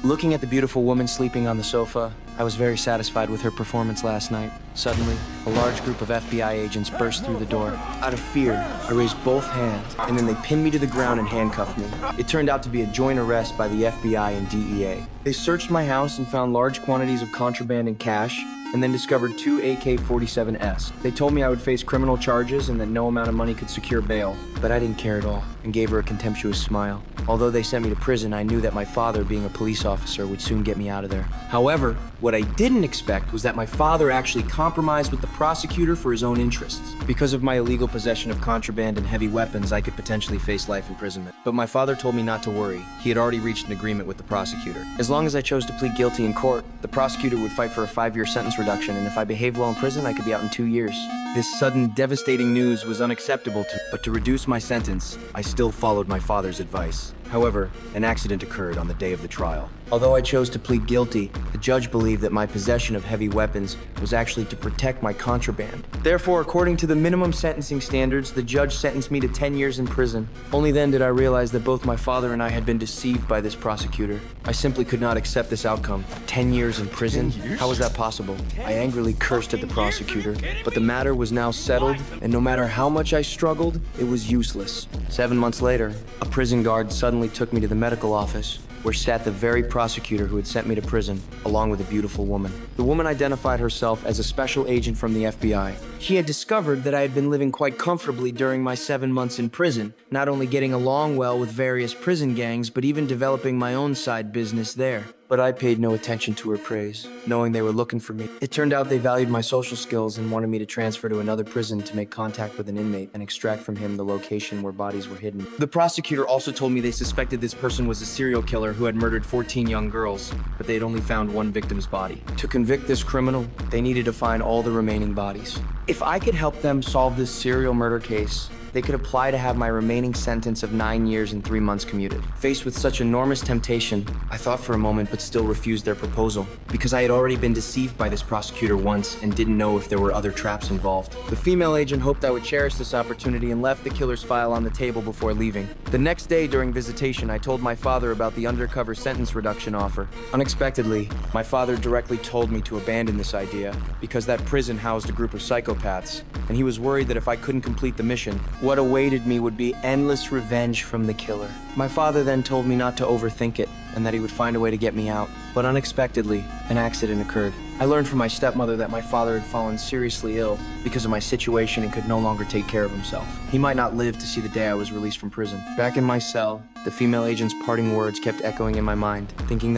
Looking at the beautiful woman sleeping on the sofa, I was very satisfied with her performance last night. Suddenly, a large group of FBI agents burst through the door. Out of fear, I raised both hands, and then they pinned me to the ground and handcuffed me. It turned out to be a joint arrest by the FBI and DEA. They searched my house and found large quantities of contraband and cash, and then discovered 2 AK-47s. They told me I would face criminal charges and that no amount of money could secure bail, but I didn't care at all and gave her a contemptuous smile. Although they sent me to prison, I knew that my father, being a police officer, would soon get me out of there. However, what I didn't expect was that my father actually compromised with the prosecutor for his own interests. Because of my illegal possession of contraband and heavy weapons, I could potentially face life imprisonment. But my father told me not to worry. He had already reached an agreement with the prosecutor. As long as I chose to plead guilty in court, the prosecutor would fight for a 5-year sentence reduction, and if I behaved well in prison, I could be out in 2 years. This sudden, devastating news was unacceptable to me, but to reduce my sentence, I still followed my father's advice. However, an accident occurred on the day of the trial. Although I chose to plead guilty, the judge believed that my possession of heavy weapons was actually to protect my contraband. Therefore, according to the minimum sentencing standards, the judge sentenced me to 10 years in prison. Only then did I realize that both my father and I had been deceived by this prosecutor. I simply could not accept this outcome. 10 years in prison? How was that possible? I angrily cursed at the prosecutor, but the matter was now settled, and no matter how much I struggled, it was useless. 7 months later, a prison guard suddenly took me to the medical office, where sat the very prosecutor who had sent me to prison, along with a beautiful woman. The woman identified herself as a special agent from the FBI. She had discovered that I had been living quite comfortably during my 7 months in prison, not only getting along well with various prison gangs, but even developing my own side business there. But I paid no attention to her praise, knowing they were looking for me. It turned out they valued my social skills and wanted me to transfer to another prison to make contact with an inmate and extract from him the location where bodies were hidden. The prosecutor also told me they suspected this person was a serial killer who had murdered 14 young girls, but they had only found one victim's body. To convict this criminal, they needed to find all the remaining bodies. If I could help them solve this serial murder case, they could apply to have my remaining sentence of 9 years and 3 months commuted. Faced with such enormous temptation, I thought for a moment but still refused their proposal, because I had already been deceived by this prosecutor once and didn't know if there were other traps involved. The female agent hoped I would cherish this opportunity and left the killer's file on the table before leaving. The next day during visitation, I told my father about the undercover sentence reduction offer. Unexpectedly, my father directly told me to abandon this idea because that prison housed a group of psychopaths, and he was worried that if I couldn't complete the mission, what awaited me would be endless revenge from the killer. My father then told me not to overthink it and that he would find a way to get me out. But unexpectedly, an accident occurred. I learned from my stepmother that my father had fallen seriously ill because of my situation and could no longer take care of himself. He might not live to see the day I was released from prison. Back in my cell, the female agent's parting words kept echoing in my mind, thinking that